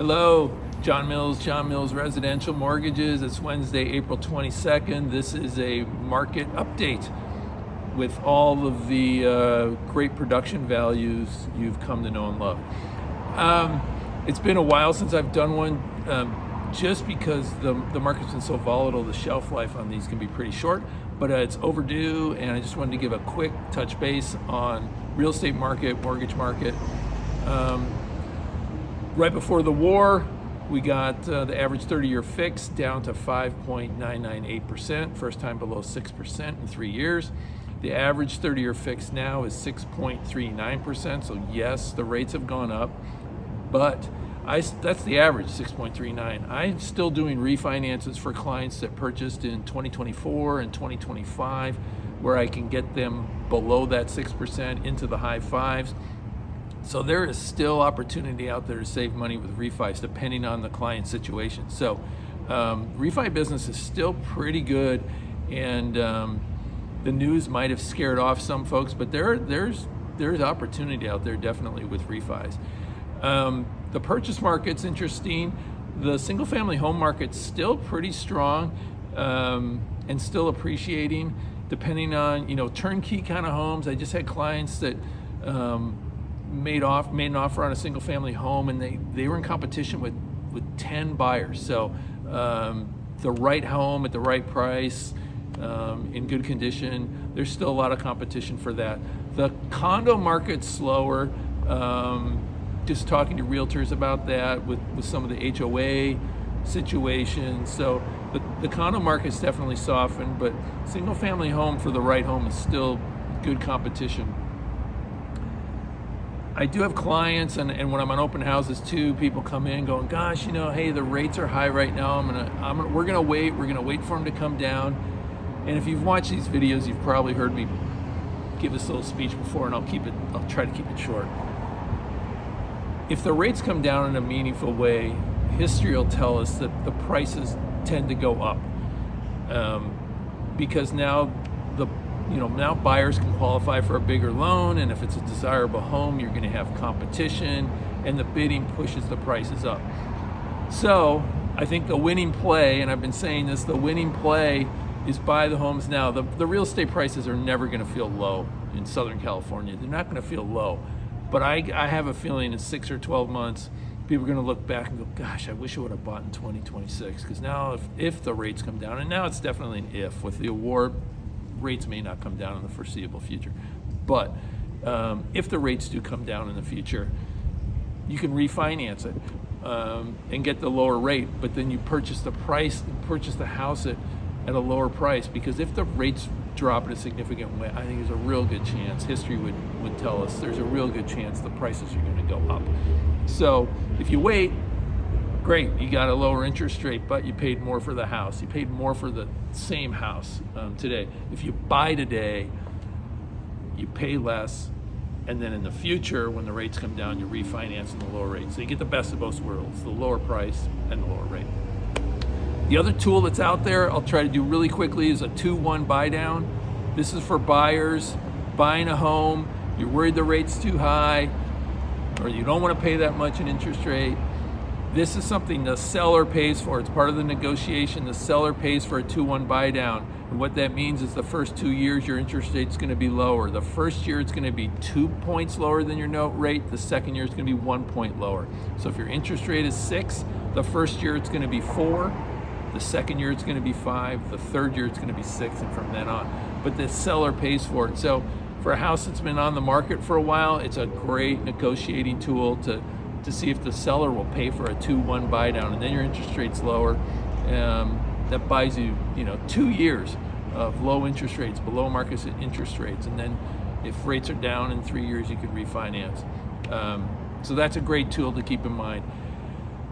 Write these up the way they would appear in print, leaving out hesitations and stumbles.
Hello, John Mills Residential Mortgages. It's Wednesday, April 22nd. This is a market update with all of the great production values you've come to know and love. It's been a while since I've done one, just because the market's been so volatile. The shelf life on these can be pretty short, but it's overdue, and I just wanted to give a quick touch base on real estate market, mortgage market. Right before the war, we got the average 30-year fix down to 5.998%, first time below 6% in 3 years. The average 30-year fix now is 6.39%, so yes, the rates have gone up, but that's the average, 6.39. I'm still doing refinances for clients that purchased in 2024 and 2025, where I can get them below that 6% into the high fives. So there is still opportunity out there to save money with refis, depending on the client situation. So refi business is still pretty good, and the news might have scared off some folks, but there's opportunity out there definitely with refis. The purchase market's interesting. The single family home market's still pretty strong and still appreciating, depending on turnkey kind of homes. I just had clients that made an offer on a single family home, and they were in competition with 10 buyers. So the right home at the right price, in good condition, there's still a lot of competition for that. The condo market's slower. Just talking to realtors about that with some of the HOA situations. So the condo market's definitely softened, but single family home for the right home is still good competition. I do have clients, and when I'm on open houses too, people come in going, gosh, hey, the rates are high right now. We're gonna wait for them to come down. And if you've watched these videos, you've probably heard me give this little speech before, and I'll try to keep it short. If the rates come down in a meaningful way, history will tell us that the prices tend to go up, because now now buyers can qualify for a bigger loan, and if it's a desirable home, you're going to have competition, and the bidding pushes the prices up. So I think the winning play, and I've been saying this, the winning play is buy the homes now. The real estate prices are never going to feel low in Southern California. They're not going to feel low, but I have a feeling in 6 or 12 months, people are going to look back and go, gosh, I wish I would have bought in 2026, because now if the rates come down, and now it's definitely an if, with the award, rates may not come down in the foreseeable future, but if the rates do come down in the future, you can refinance it and get the lower rate, but then you purchase the house at a lower price, because if the rates drop in a significant way, I think there's a real good chance, history would tell us, there's a real good chance the prices are going to go up. So if you wait, great, you got a lower interest rate, but you paid more for the house. You paid more for the same house today. If you buy today, you pay less, and then in the future, when the rates come down, you refinance in the lower rate. So you get the best of both worlds, the lower price and the lower rate. The other tool that's out there, I'll try to do really quickly, is a 2-1 buy down. This is for buyers buying a home. You're worried the rate's too high, or you don't want to pay that much in interest rate. This is something the seller pays for. It's part of the negotiation. The seller pays for a 2-1 buy down. And what that means is the first 2 years, your interest rate's going to be lower. The first year, it's going to be 2 points lower than your note rate. The second year, it's going to be 1 point lower. So if your interest rate is 6, the first year, it's going to be 4. The second year, it's going to be 5. The third year, it's going to be 6, and from then on. But the seller pays for it. So for a house that's been on the market for a while, it's a great negotiating tool to see if the seller will pay for a 2-1 buy down, and then your interest rate's lower. That buys you, 2 years of low interest rates, below market interest rates, and then if rates are down in 3 years, you can refinance. So that's a great tool to keep in mind.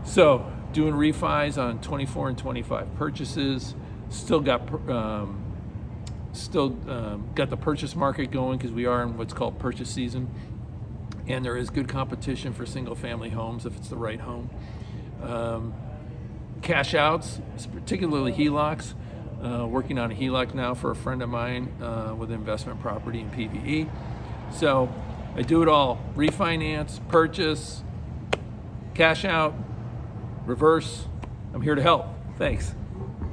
So doing refis on 24 and 25 purchases, still got the purchase market going, because we are in what's called purchase season. And there is good competition for single family homes if it's the right home. Cash outs, particularly HELOCs. Working on a HELOC now for a friend of mine with investment property in PVE. So I do it all: refinance, purchase, cash out, reverse. I'm here to help. Thanks.